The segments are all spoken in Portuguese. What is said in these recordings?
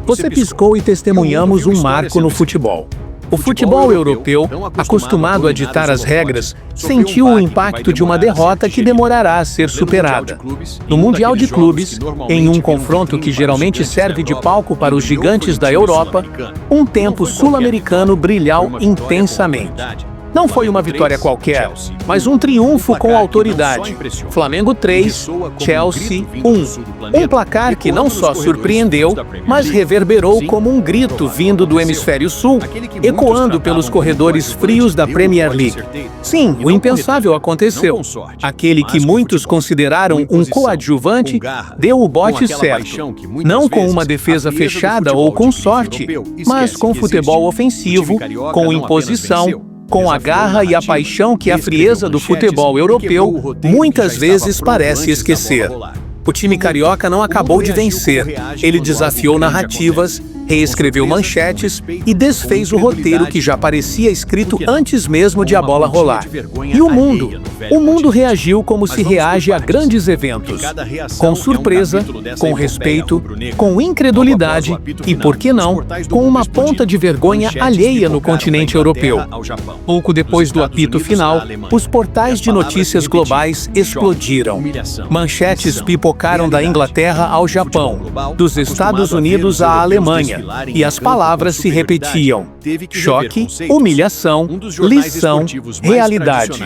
Você piscou e testemunhamos um marco no futebol. O futebol europeu, acostumado a ditar as regras, sentiu o impacto de uma derrota que demorará a ser superada. No Mundial de Clubes, em um confronto que geralmente serve de palco para os gigantes da Europa, um tempo sul-americano brilhou intensamente. Não foi uma vitória qualquer, mas um triunfo com autoridade. Flamengo 3, Chelsea 1. Um placar que não só surpreendeu, mas reverberou como um grito vindo do hemisfério sul, ecoando pelos corredores frios da Premier League. Sim, o impensável aconteceu. Aquele que muitos consideraram um coadjuvante deu o bote certo. Não com uma defesa fechada ou com sorte, mas com futebol ofensivo, com imposição, com a garra e a paixão que a frieza do futebol europeu muitas vezes parece esquecer. O time carioca não acabou de vencer. Ele desafiou narrativas, reescreveu manchetes e desfez o roteiro que já parecia escrito antes mesmo de a bola rolar. E o mundo? O mundo reagiu como se reage a grandes eventos. Com surpresa, com respeito, com incredulidade e, por que não, com uma ponta de vergonha alheia no continente europeu. Pouco depois do apito final, os portais de notícias globais explodiram. Manchetes pipocaram da Inglaterra ao Japão, dos Estados Unidos à Alemanha, e as palavras se repetiam: choque, humilhação, lição, realidade.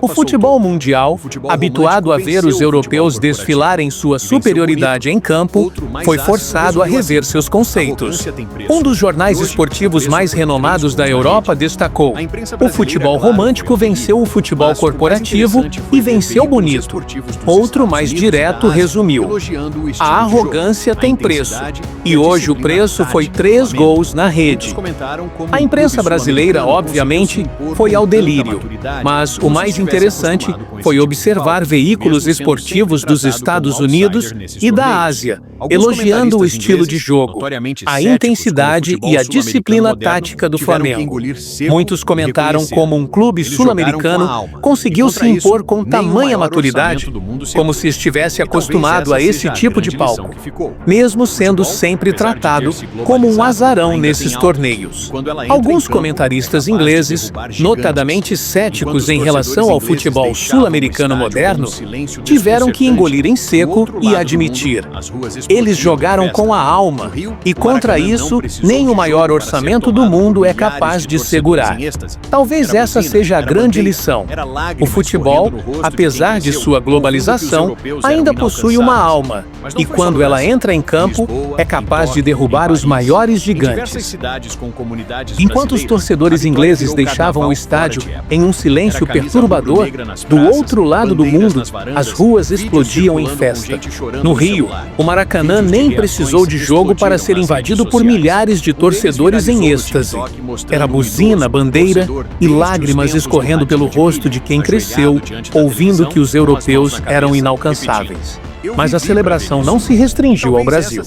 O futebol mundial, habituado a ver os europeus desfilarem sua superioridade em campo, foi forçado a rever seus conceitos. Um dos jornais esportivos mais renomados da Europa destacou: o futebol romântico venceu o futebol corporativo e venceu bonito. Outro, mais direto, resumiu: a arrogância tem preço, e hoje o preço foi 3 gols na rede. A imprensa brasileira, obviamente, foi ao delírio, mas o mais interessante foi observar veículos esportivos dos Estados Unidos e da Ásia, elogiando o estilo de jogo, a intensidade e a disciplina tática do Flamengo. Muitos comentaram como um clube sul-americano conseguiu se impor com tamanha maturidade, como se estivesse acostumado a esse tipo de palco, mesmo sendo sempre tratado como um azarão nesses torneios. Alguns comentaristas ingleses, notadamente céticos em relação ao futebol sul-americano moderno, tiveram que engolir em seco e admitir: eles jogaram com a alma, e contra isso, nem o maior orçamento do mundo é capaz de segurar. Talvez essa seja a grande lição. O futebol, apesar de sua globalização, ainda possui uma alma, e quando ela entra em campo, é capaz de derrubar os maiores gigantes. Enquanto os torcedores ingleses deixavam o estádio em um silêncio perturbador, do outro lado do mundo, as ruas explodiam em festa. No Rio, o Maracanã nem precisou de jogo para ser invadido por milhares de torcedores em êxtase. Era buzina, bandeira e lágrimas escorrendo pelo rosto de quem cresceu, ouvindo que os europeus eram inalcançáveis. Mas a celebração não se restringiu ao Brasil.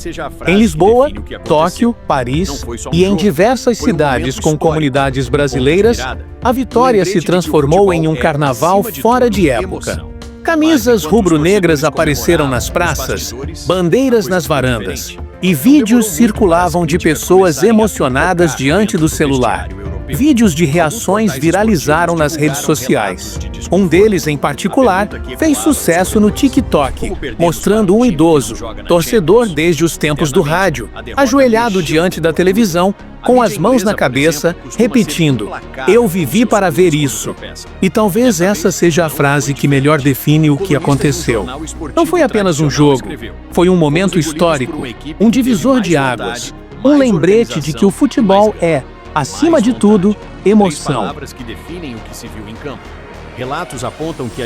Em Lisboa, Tóquio, Paris e em diversas cidades com comunidades brasileiras, a vitória se transformou em um carnaval fora de época. Camisas rubro-negras apareceram nas praças, bandeiras nas varandas, e vídeos circulavam de pessoas emocionadas diante do celular. Vídeos de reações viralizaram nas redes sociais. Um deles, em particular, fez sucesso no TikTok, mostrando um idoso, torcedor desde os tempos do rádio, ajoelhado diante da televisão, com as mãos na cabeça, repetindo: "Eu vivi para ver isso." E talvez essa seja a frase que melhor define o que aconteceu. Não foi apenas um jogo, foi um momento histórico, um divisor de águas, um lembrete de que o futebol é, acima de tudo, emoção. Relatos apontam que